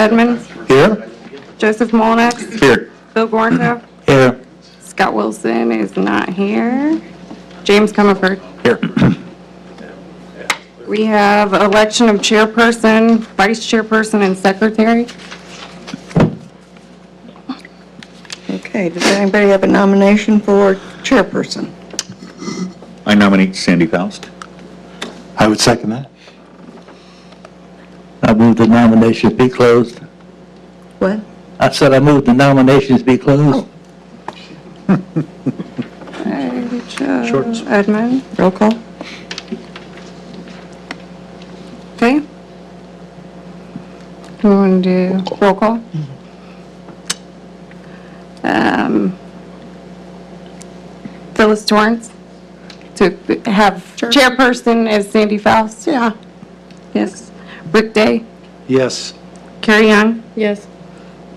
Edmonds, Here. Joseph Molnax, Here. Bill Gornto, Here. Scott Wilson is not here, James Comerford. Here. We have election of chairperson, vice chairperson, and secretary. Okay, does anybody have a nomination for chairperson? I nominate Sandy Faust. I would second that. I move the nominations be closed. What? I said I move the nominations be closed. Joe Edmund. Roll call? Okay. We want to do roll call? Phyllis Torrance, to have chairperson as Sandy Faust? Yeah. Yes. Rick Day, Yes. Carrie Young, Yes.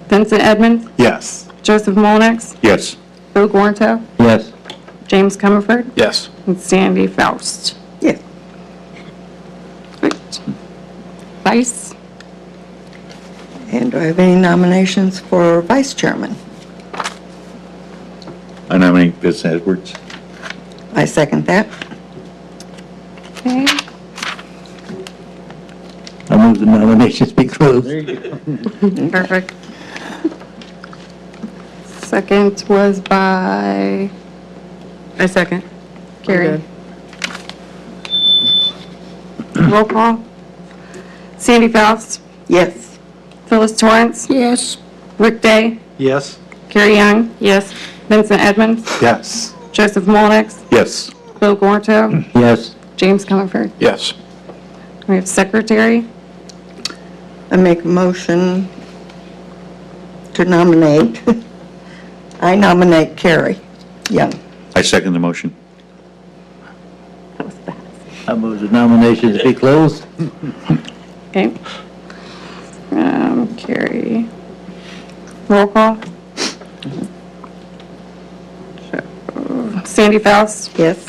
Vincent Edmonds, Yes. Joseph Molnax, Yes. Bill Gornto, Yes. James Comerford, Yes. and Sandy Faust. Yes. Perfect. Vice? And do I have any nominations for vice chairman? I nominate Vincent Edwards. I second that. Okay. I move the nominations be closed. Perfect. Second was by I second. Carrie. Roll call. Sandy Faust, Yes. Phyllis Torrance, Yes. Rick Day, Yes. Carrie Young, Yes. Vincent Edmonds, Yes. Joseph Molnax, Yes. Bill Gornto, Yes. James Comerford. Yes. We have secretary. I make a motion to nominate. I nominate Carrie Young. I second the motion. I move the nominations be closed. Okay. Carrie. Roll call. Sandy Faust, Yes.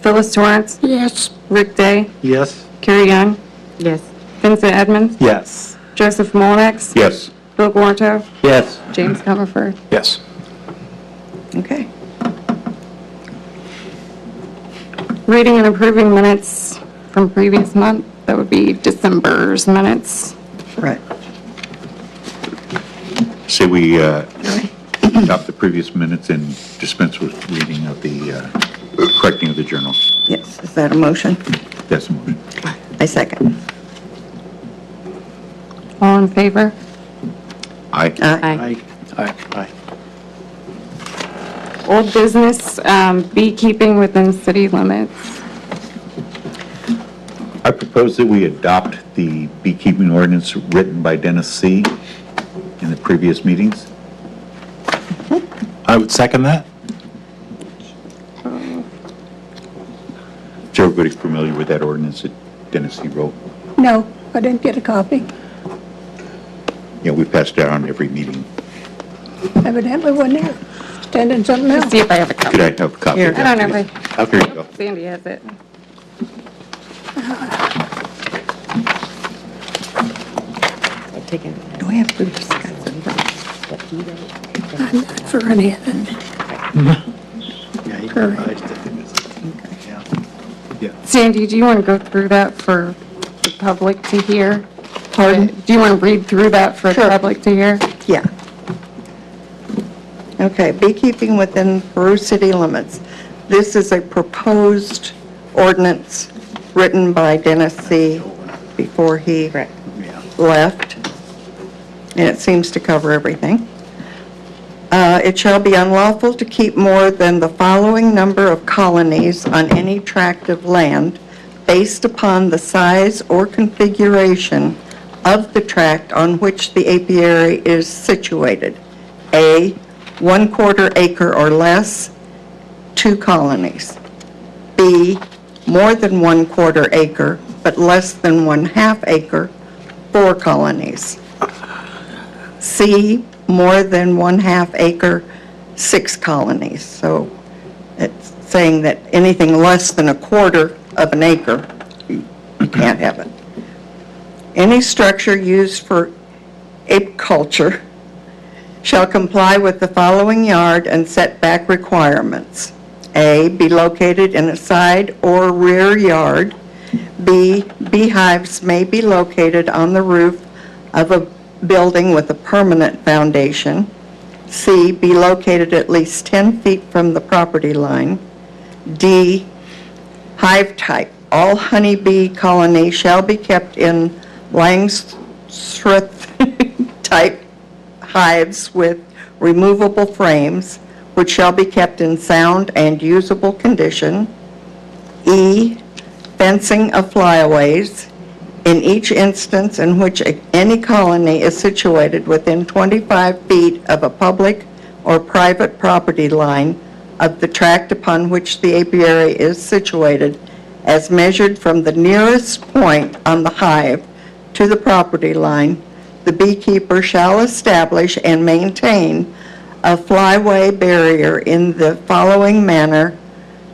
Phyllis Torrance, Yes. Rick Day, Yes. Carrie Young, Yes. Vincent Edmonds, Yes. Joseph Molnax, Yes. Bill Gornto, Yes. James Comerford. Yes. Okay. Reading and approving minutes from previous month, that would be December's minutes. Right. Say we adopt the previous minutes and dispense with reading of the correcting of the journal. Yes. Is that a motion? That's the motion. I second. All in favor? Aye. Aye. Aye. Aye. Old business, beekeeping within city limits. I propose that we adopt the beekeeping ordinance written by Dennis C. in the previous meetings. I would second that. Is everybody familiar with that ordinance that Dennis C. wrote? No, I didn't get a copy. Yeah, we passed it out on every meeting. Evidently wasn't there. Standing something Let's else. see if I have a copy. Could I have a copy of I that? don't know, Here you go. Sandy has it. Do we have to discuss it? I'm not for any of it. Sandy, do you want to go through that for the public to hear? Pardon? Do you want to read through that for the Sure. public to hear? Yeah. Okay, beekeeping within Peru city limits. This is a proposed ordinance written by Dennis C. before he left, and it seems to cover everything. It shall be unlawful to keep more than the following number of colonies on any tract of land based upon the size or configuration of the tract on which the apiary is situated. A, 1/4 acre or less, 2 colonies. B, more than 1/4 acre, but less than 1/2 acre, 4 colonies. C, more than 1/2 acre, 6 colonies. So it's saying that anything less than 1/4 of an acre, you can't have it. Any structure used for apiculture shall comply with the following yard and setback requirements. A, be located in a side or rear yard. B, beehives may be located on the roof of a building with a permanent foundation. C, be located at least 10 feet from the property line. D, hive type. All honeybee colonies shall be kept in Langstroth-type hives with removable frames, which shall be kept in sound and usable condition. E, fencing of flyaways. In each instance in which any colony is situated within 25 feet of a public or private property line of the tract upon which the apiary is situated, as measured from the nearest point on the hive to the property line, the beekeeper shall establish and maintain a flyway barrier in the following manner,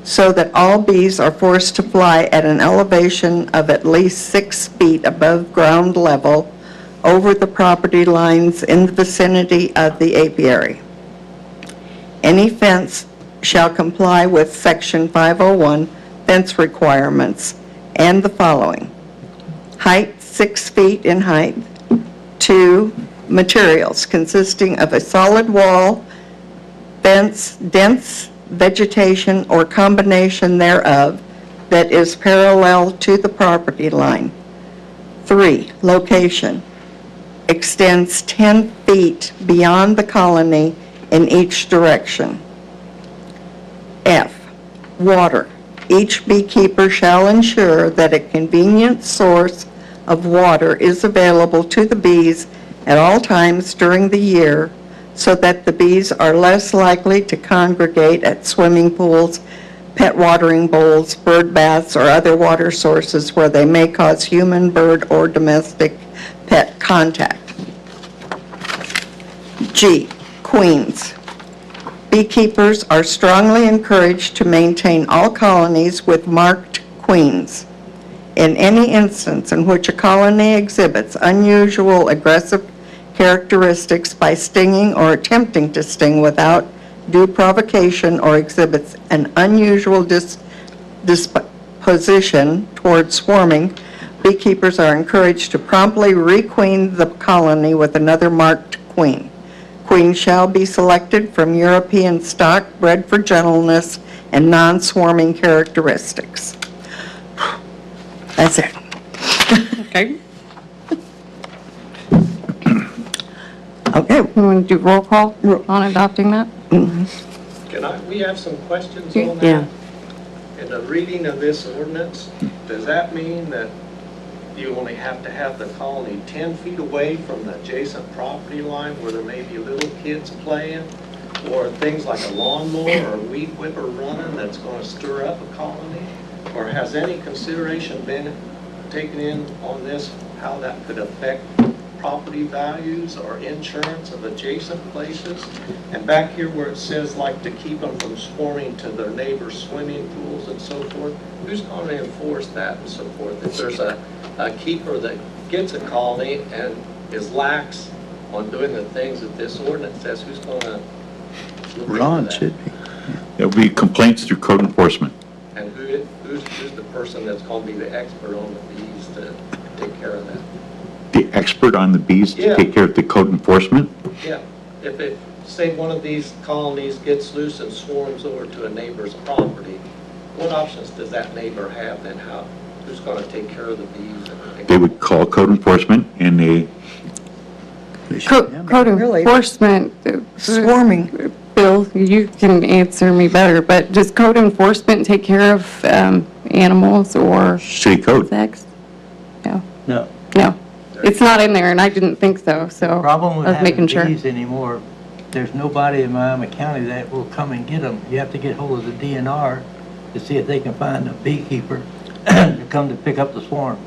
so that all bees are forced to fly at an elevation of at least 6 feet above ground level over the property lines in the vicinity of the apiary. Any fence shall comply with Section 501 fence requirements and the following: height 6 feet in height. 2, materials consisting of a solid wall, fence, dense vegetation or combination thereof that is parallel to the property line. 3, location extends 10 feet beyond the colony in each direction. F, water. Each beekeeper shall ensure that a convenient source of water is available to the bees at all times during the year, so that the bees are less likely to congregate at swimming pools, pet watering bowls, bird baths, or other water sources where they may cause human, bird, or domestic pet contact. G, queens. Beekeepers are strongly encouraged to maintain all colonies with marked queens. In any instance in which a colony exhibits unusual aggressive characteristics by stinging or attempting to sting without due provocation, or exhibits an unusual disposition toward swarming, beekeepers are encouraged to promptly requeen the colony with another marked queen. Queen shall be selected from European stock, bred for gentleness and non-swarming characteristics. That's it. Okay. Okay. We want to do roll call on adopting that? We have some questions on that? Yeah. In the reading of this ordinance, does that mean that you only have to have the colony 10 feet away from the adjacent property line where there may be little kids playing, or things like a lawnmower or a weed whipper running that's going to stir up a colony? Or has any consideration been taken in on this, how that could affect property values or insurance of adjacent places? And back here where it says like to keep them from swarming to their neighbors' swimming pools and so forth, who's going to enforce that and so forth? If there's a keeper that gets a colony and is lax on doing the things that this ordinance says, who's going to look Ron into that? should be. There'll be complaints through code enforcement. And who's the person that's going to be the expert on the bees to take care of that? The expert on the bees to Yeah. take care of the code enforcement? Yeah, if it, say one of these colonies gets loose and swarms over to a neighbor's property, what options does that neighbor have then? Who's going to take care of the bees? They would call code enforcement and they, Code Really? enforcement, Swarming. Bill, you can answer me better, but does code enforcement take care of animals or city code. insects? No, No. no. It's not in there, and I didn't think so, so Problem with I was having making sure. bees anymore, there's nobody in Miami County that will come and get them. You have to get hold of the DNR to see if they can find a beekeeper to come to pick up the swarm.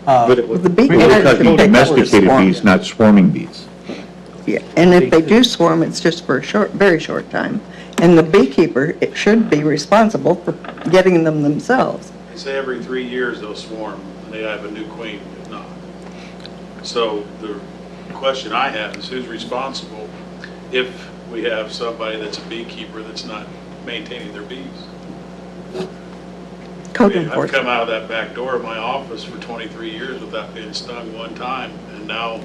But it The beekeeper We're should talking take over the domesticated swarm. bees, not swarming bees. Yeah, and if they do swarm, it's just for a short, very short time. And the beekeeper, it should be responsible for getting them themselves. They say every 3 years they'll swarm, and they have a new queen, if not. So the question I have is who's responsible if we have somebody that's a beekeeper that's not maintaining their bees? Code I mean, I've come enforcement. out of that back door of my office for 23 years without being stung one time, and now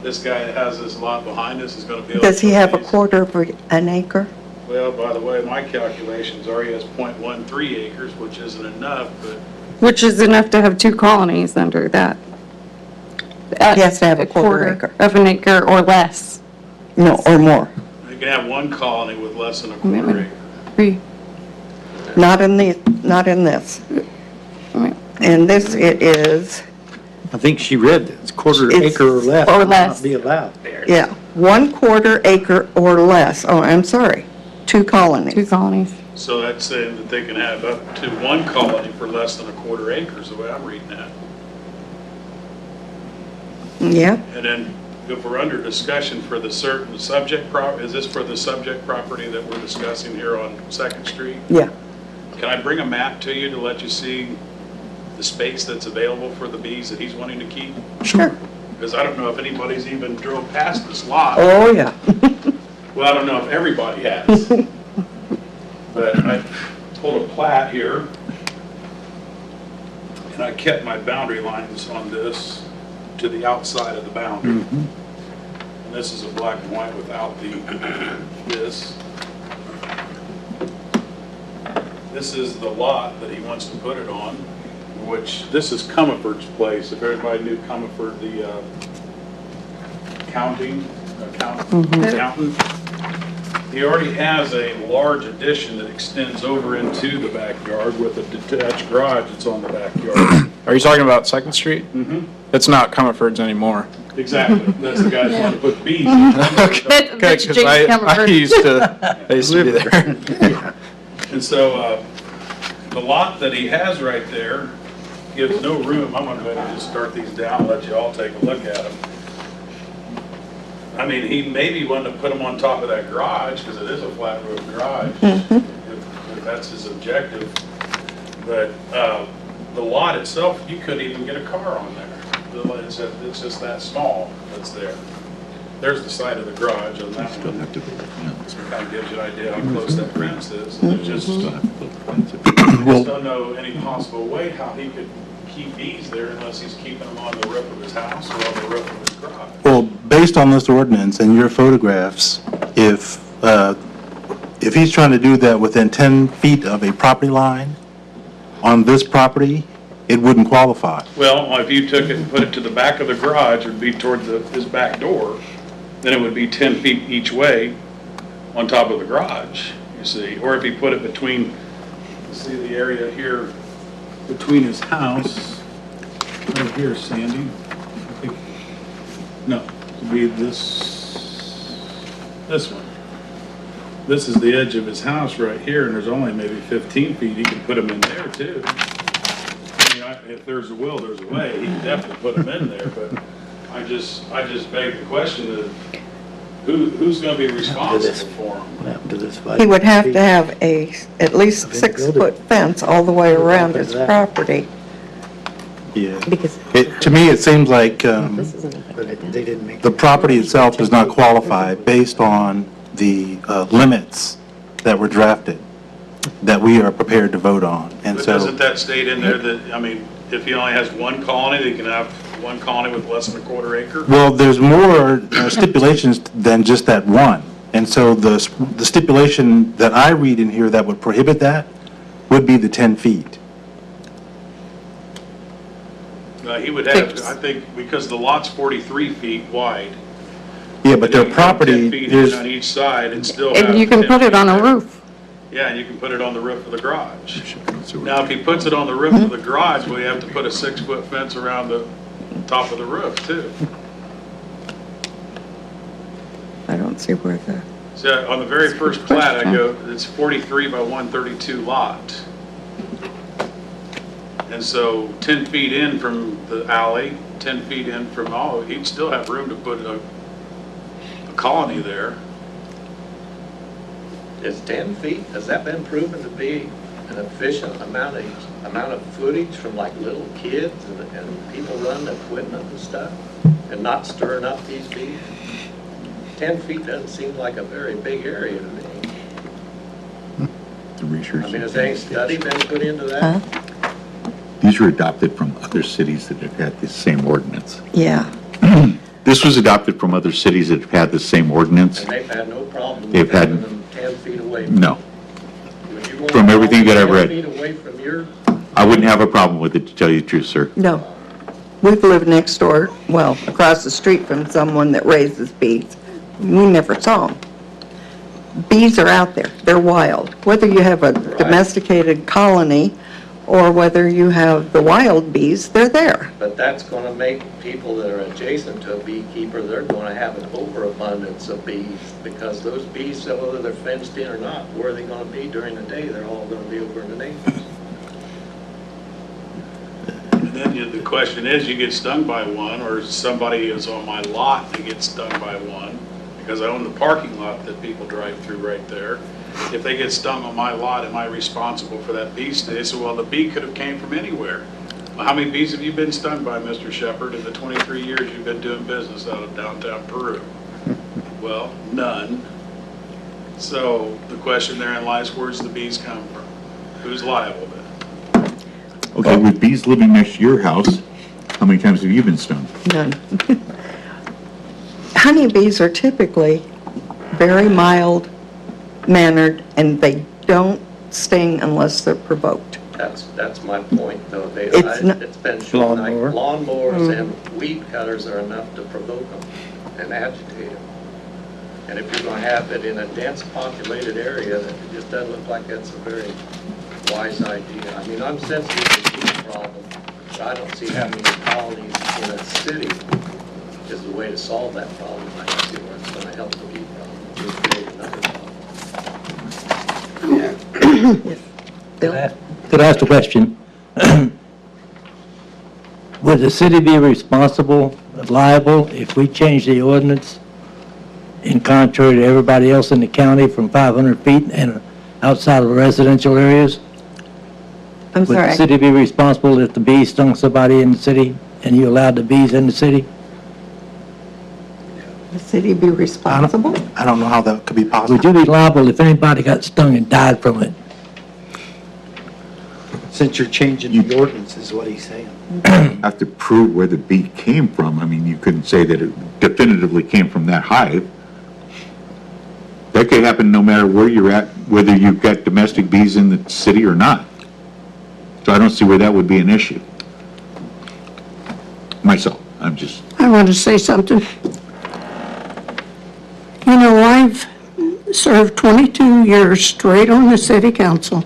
this guy that has this lot behind us is gonna be able to... Does he have a bees. quarter of an acre? Well, by the way, my calculations are he has .13 acres, which isn't enough, but Which is enough to have 2 colonies under that. He has to have a quarter acre. Of an acre or less. No, or more. you can have one colony with less than a quarter acre. Three. Not in this. In this, it is, I think she read this, quarter It's- acre or less. or would less. Not be allowed. yeah, 1/4 acre or less. Oh, I'm sorry, 2 colonies. 2 colonies. So that's saying that they can have up to one colony for less than a quarter acres, the way I'm reading that. Yeah, And then if we're under discussion for the certain subject is this for the subject property that we're discussing here on Second Street? yeah. Can I bring a map to you to let you see the space that's available for the bees that he's wanting to keep? Sure. Because I don't know if anybody's even drove past this lot. Oh, yeah. Well, I don't know if everybody has. But I pulled a plat here, and I kept my boundary lines on this to the outside of the boundary. And this is a black and white without this. This is the lot that he wants to put it on, which, this is Comerford's place. If everybody knew Comerford, the accountant. He already has a large addition that extends over into the backyard with a detached garage that's on the backyard. Are you talking about Second Street? Mm-hmm. It's not Comerford's anymore. Exactly. That's the guy that wanted to put bees in. That's Because James I Comerford. used to be there. And so, the lot that he has right there gives no room. I'm gonna go ahead and just start these down, and let you all take a look at them. I mean, he maybe wanted to put them on top of that garage, because it is a flat roof garage, if that's his objective. But, the lot itself, you couldn't even get a car on there. It's just that small that's there. There's the side of the garage on that Still one. have to build plans. Kind of gives you an idea how close that fence is. There's just, Still have to build plans. I just don't know any possible way how he could keep bees there unless he's keeping them on the roof of his house or on the roof of his garage. Well, based on this ordinance and your photographs, if he's trying to do that within 10 feet of a property line on this property, it wouldn't qualify. Well, if you took it and put it to the back of the garage, it'd be toward his back door, then it would be 10 feet each way on top of the garage, you see. Or if he put it between, see the area here, between his house, right here, Sandy. I think- No, it'd be this one. This is the edge of his house right here, and there's only maybe 15 feet. He can put them in there too. I mean, if there's a will, there's a way. He can definitely put them in there, but I just beg the question of who's gonna be responsible for them? What happened to this He would have to have at least Of any building. 6-foot fence all the way around his That. property. Yeah. Because To me, it seems like this isn't a But they didn't make. the property itself does not qualify based on the limits that were drafted, that we are prepared to vote on. And But so, doesn't that state in there that, I mean, if he only has one colony, they can have one colony with less than a quarter acre? well, there's more stipulations than just that one. And so the stipulation that I read in here that would prohibit that would be the 10 feet. He would have, I think, because the lot's 43 feet wide. Yeah, but their and you can have 10 property feet is, on each side and still have. And you can 10 put it feet on a there. roof. Yeah, and you can put it on the roof of the garage. So Now, if he puts it on the roof of the garage, we have to put a 6-foot fence around the top of the roof too. I don't see where the, So on the very first plat, I go, it's 43 by 132 lot. And so 10 feet in from the alley, 10 feet in from all, he'd still have room to put a colony there. Is 10 feet, has that been proven to be an efficient amount of footage from like little kids and people running equipment and stuff? and not stirring up these bees? 10 feet doesn't seem like a very big area to me. The research. I mean, has any study been put into Huh? that? These were adopted from other cities that have had the same ordinance. Yeah. This was adopted from other cities that have had the same ordinance. And they've had no problem They've with had- having them 10 feet away? No, Would you want from everything that I've read. 10 feet away from your, I wouldn't have a problem with it, to tell you the truth, sir. No. We've lived next door, well, across the street from someone that raises bees. We never saw them. Bees are out there. They're wild. Whether you have a domesticated colony or whether you have the wild bees, they're there. but that's going to make people that are adjacent to a beekeeper, they're going to have an overabundance of bees, because those bees, so whether they're fenced in or not, where are they going to be during the day? They're all going to be over in the neighbors. And then the question is, you get stung by one, or somebody is on my lot that gets stung by one, because I own the parking lot that people drive through right there. If they get stung on my lot, am I responsible for that bee sting? They say, well, the bee could have came from anywhere. Well, how many bees have you been stung by, Mr. Shepherd, in the 23 years you've been doing business out of downtown Peru? Well, none. So the question therein lies, where's the bees come from? Who's liable then? Okay, with bees living next to your house, how many times have you been stung? None. Honeybees are typically very mild-mannered, and they don't sting unless they're provoked. That's my point, though. It's not- It's been shown like Lawnmower. lawnmowers and weed cutters are enough to provoke them and agitate them. And if you're going to have it in a dense populated area, that it just doesn't look like that's a very wise idea. I mean, I'm sensitive to the bee problem, but I don't see having colonies in a city is the way to solve that problem. I don't see where it's going to help the bee problem. It's going to create another problem. Bill? Could I ask a question? Would the city be responsible, liable, if we change the ordinance in contrary to everybody else in the county from 500 feet and outside of residential areas? I'm Would the sorry. city be responsible if the bee stung somebody in the city and you allowed the bees in the city? The city be responsible? I don't know how that could be Would possible. you be liable if anybody got stung and died from it? Since you're changing the ordinance, is what he's saying. Have to prove where the bee came from. I mean, you couldn't say that it definitively came from that hive. That could happen no matter where you're at, whether you've got domestic bees in the city or not. So I don't see where that would be an issue. Myself, I'm just, I want to say something. You know, I've served 22 years straight on the city council,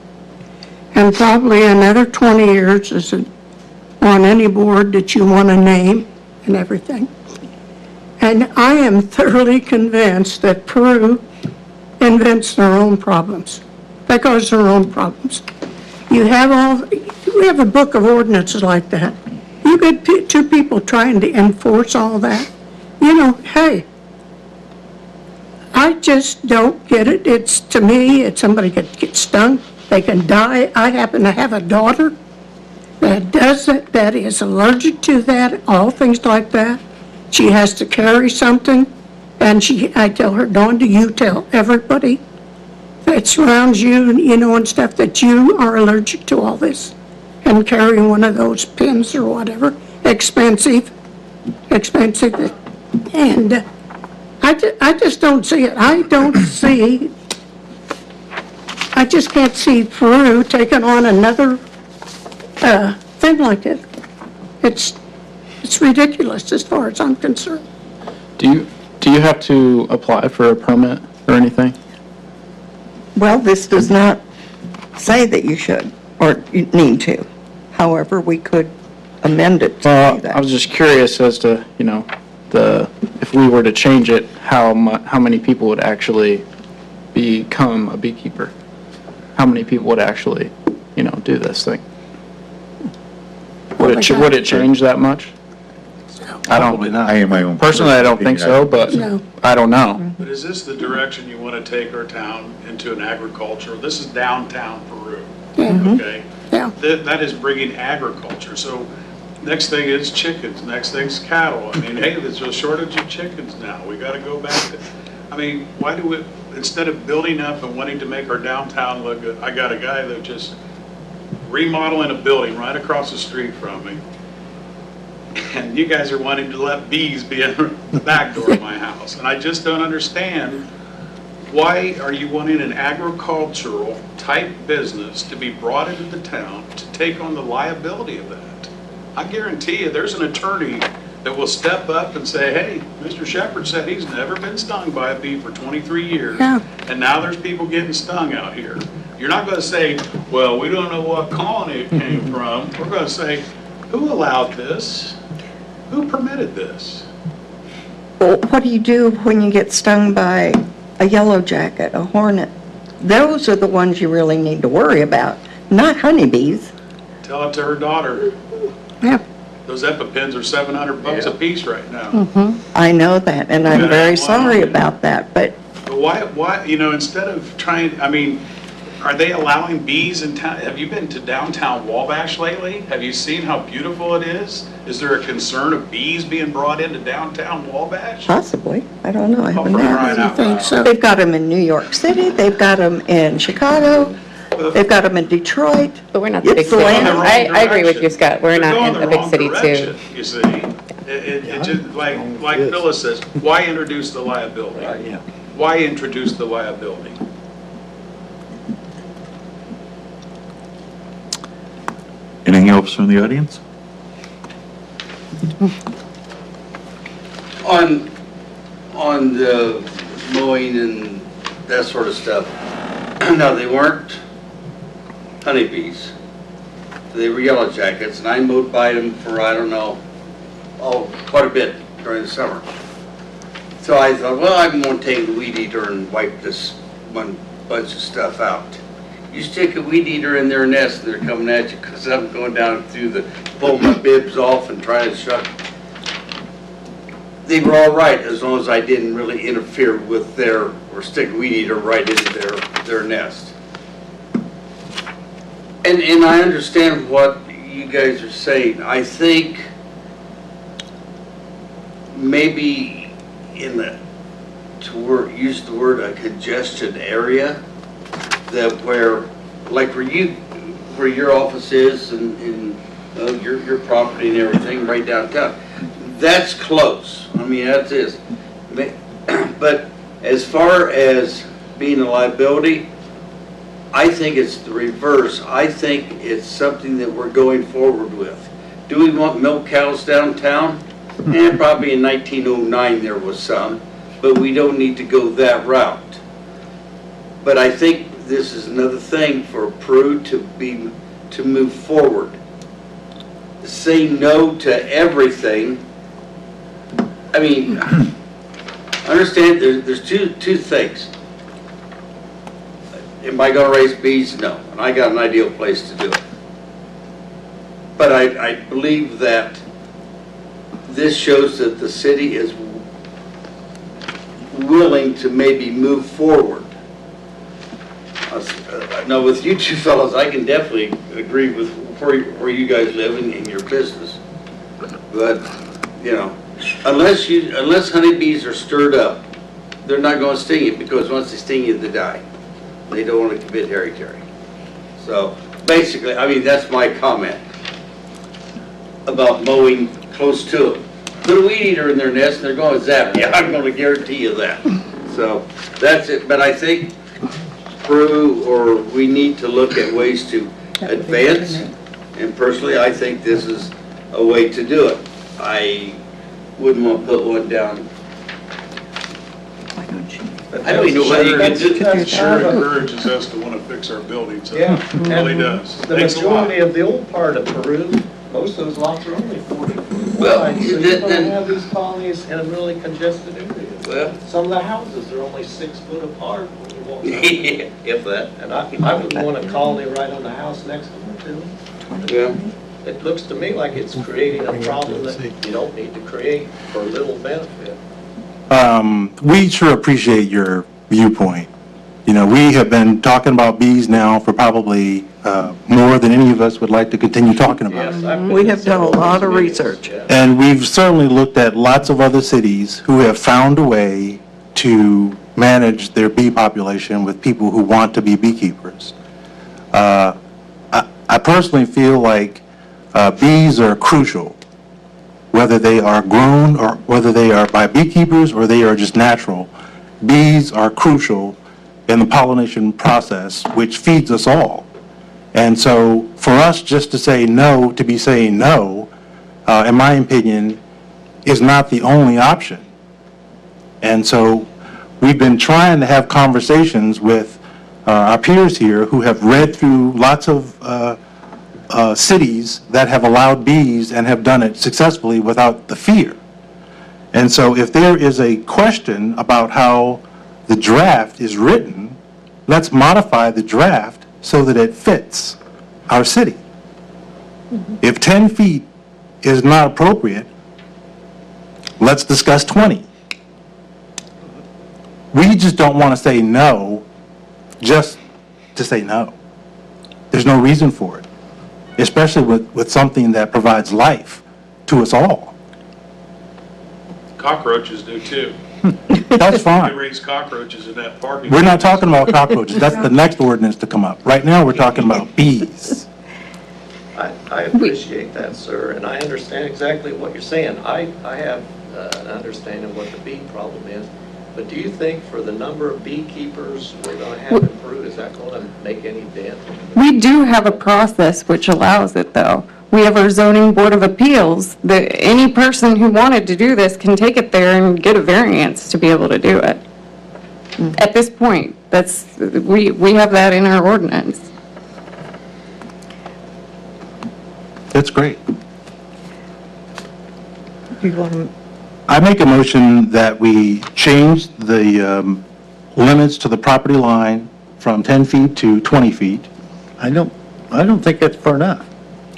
and probably another 20 years as on any board that you want to name and everything. And I am thoroughly convinced that Peru invents their own problems. They cause their own problems. We have a book of ordinances like that. You get two people trying to enforce all that. You know, hey, I just don't get it. It's, to me, it's somebody could get stung, they can die. I happen to have a daughter that does it, that is allergic to that, all things like that. She has to carry something, and I tell her, Dawn, do you tell everybody that surrounds you, you know, and stuff, that you are allergic to all this? And carrying one of those pins or whatever, expensive. And I just don't see it. I just can't see Peru taking on another thing like it. It's ridiculous as far as I'm concerned. Do you have to apply for a permit or anything? Well, this does not say that you should or you need to. However, we could amend it to Well, say I was that. just curious as to, you know, if we were to change it, how many people would actually become a beekeeper? How many people would actually, you know, do this thing? Would it change that much? Probably not. I am my own. Personally, I don't think so, but No. I don't know. But is this the direction you want to take our town into an agriculture? This is downtown Peru, okay? Yeah. That is bringing agriculture. So Next thing is chickens, next thing's cattle. I mean, hey, there's a shortage of chickens now. We gotta go back to, I mean, why do we, instead of building up and wanting to make our downtown look good, I got a guy that just remodeling a building right across the street from me. And you guys are wanting to let bees be in the back door of my house. And I just don't understand, why are you wanting an agricultural type business to be brought into the town to take on the liability of that? I guarantee you, there's an attorney that will step up and say, hey, Mr. Shepherd said he's never been stung by a bee for 23 years. Yeah. And now there's people getting stung out here. You're not going to say, well, we don't know what colony it came from. We're going to say, who allowed this? Who permitted this? Well, what do you do when you get stung by a yellow jacket, a hornet? Those are the ones you really need to worry about, not honeybees. Tell it to her daughter. Yeah. Those EpiPens are $700 a piece right now. I know that, and I'm very sorry about that, but But why, you know, instead of trying, I mean, are they allowing bees in town? Have you been to downtown Wabash lately? Have you seen how beautiful it is? Is there a concern of bees being brought into downtown Wabash? possibly, I don't know, I Oh, haven't for asked. crying out think loud. so. They've got them in New York City, they've got them in Chicago, they've got them in Detroit. But we're not the big It's city. land. Going the wrong I agree with you, direction. Scott. We're They're not going in the a big wrong city too. direction, you see. It just, like Phyllis says, why introduce the liability? Yeah. Why introduce the liability? Anything else from the audience? On the mowing and that sort of stuff, no, they weren't honeybees. They were yellow jackets, and I mowed by them for, I don't know, quite a bit during the summer. So I thought, well, I'm going to take the weed eater and wipe this one bunch of stuff out. You stick a weed eater in their nest, and they're coming at you, because I'm going down through pulling my bibs off and trying to shut. They were all right, as long as I didn't really interfere with or stick a weed eater right into their nest. And I understand what you guys are saying. I think maybe use the word a congested area, that where your office is and your property and everything right downtown. That's close. I mean, that is. But as far as being a liability, I think it's the reverse. I think it's something that we're going forward with. Do we want milk cows downtown? Probably in 1909 there was some, but we don't need to go that route. But I think this is another thing for Peru to move forward. Say no to everything. I mean, understand there's two things. Am I going to raise bees? No. And I got an ideal place to do it. But I believe that this shows that the city is willing to maybe move forward. Now, with you two fellows, I can definitely agree with where you guys live in your business. But, you know, unless honeybees are stirred up, they're not going to sting you, because once they sting you, they die. They don't want to commit hara-kiri. So basically, I mean, that's my comment about mowing close to them. Put a weed eater in their nest and they're going to zap. Yeah, I'm going to guarantee you that. So that's it. But I think we need to look at ways to advance. And personally, I think this is a way to do it. I wouldn't want to put one down. I don't even know whether you can do That sure encourages us to want to fix our buildings. Yeah. It really does. The Takes a lot. majority of the old part of Peru, most of those lots are only 40 feet Well, wide, so you then- don't have these colonies in a really congested area. Well, Some of the houses are only 6 foot apart when you walk down. if that. And I wouldn't want a colony right on the house next to me, too. Yeah. It looks to me like it's creating a problem that you don't need to create for little benefit. We sure appreciate your viewpoint. You know, we have been talking about bees now for probably more than any of us would like to continue talking about. Yes, I've been We to have done a several of lot those of meetings, research. yeah. And we've certainly looked at lots of other cities who have found a way to manage their bee population with people who want to be beekeepers. I personally feel like bees are crucial, whether they are grown or whether they are by beekeepers or they are just natural. Bees are crucial in the pollination process, which feeds us all. And so for us just to say no, to be saying no, in my opinion, is not the only option. And so we've been trying to have conversations with our peers here who have read through lots of cities that have allowed bees and have done it successfully without the fear. And so if there is a question about how the draft is written, let's modify the draft so that it fits our city. If 10 feet is not appropriate, let's discuss 20. We just don't want to say no just to say no. There's no reason for it, especially with something that provides life to us all. Cockroaches do too. That's They fine. raise cockroaches in that parking. We're not talking about cockroaches. That's the next ordinance to come up. Right now, we're talking about bees. I appreciate that, sir, and I understand exactly what you're saying. I have an understanding of what the bee problem is, but do you think for the number of beekeepers we're going to have in Peru, is that going to make any dent? We do have a process which allows it, though. We have our zoning board of appeals, that any person who wanted to do this can take it there and get a variance to be able to do it. At this point, we have that in our ordinance. That's great. You want to, I make a motion that we change the limits to the property line from 10 feet to 20 feet, I don't think that's far enough.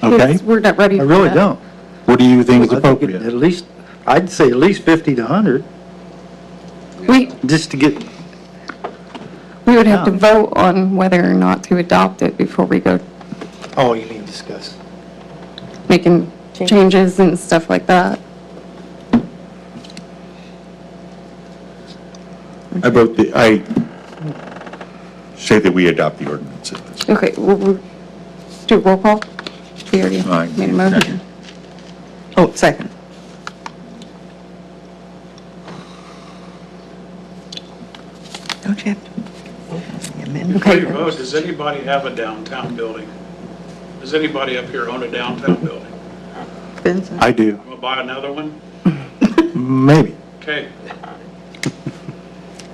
okay? It's- We're not ready I for really that. don't. What do you think is I think appropriate? At least, I'd say at least 50 to 100, We just to get, we would have to vote on whether or not to adopt it before we go oh, you mean discuss. making changes and stuff like that. I say that we adopt the ordinance. Okay, we'll do a roll call. We already Aye. made a motion. oh, second. Don't you have to vote on the amendment? Before you vote, does anybody have a downtown building? Does anybody up here own a downtown building? Vincent? I do, Want to buy another one? maybe. Okay.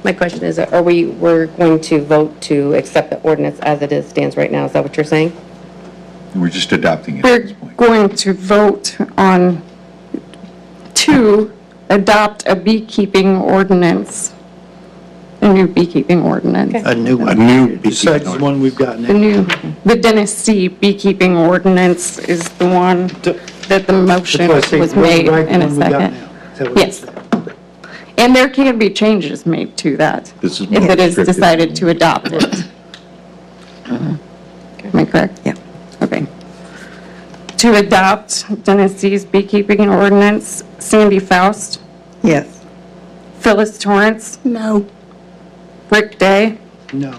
My question is, we're going to vote to accept the ordinance as it is, stands right now, is that what you're saying? We're just adopting it at this We're point. going to vote on to adopt a beekeeping ordinance, a new beekeeping ordinance. A new one. A new Besides the one we've got The now. new, the Genesee beekeeping ordinance is the one that the motion That's why I say was we're made right in a one we got second. now. Is that what you're Yes. saying? And there can be changes made to that This is if more it is restrictive. decided to adopt it. Am I correct? Yeah. Okay. To adopt Genesee's beekeeping ordinance, Sandy Faust, Yes. Phyllis Torrance, No. Rick Day, No.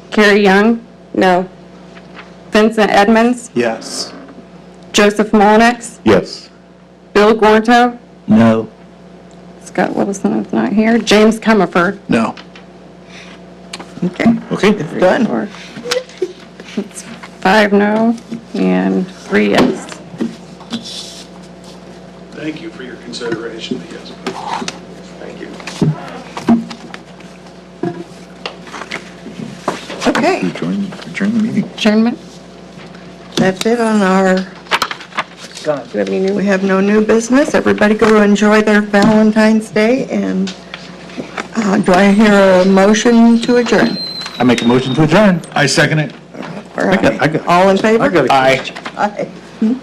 Carrie Young, No. Vincent Edmonds, Yes. Joseph Molnix, Yes. Bill Gorto, No. Scott Wilson is not here, James Comerford. No. Okay. Okay. It's done. It's 5 no and 3 yes. Thank you for your consideration, yes. Thank you. Okay, Adjourn the meeting. Adjournment? that's it on our, Do you have any new? we have no new business. Everybody go enjoy their Valentine's Day, and do I hear a motion to adjourn? I make a motion to adjourn. I second it. All right. I got- All in favor? I got a Aye. Aye.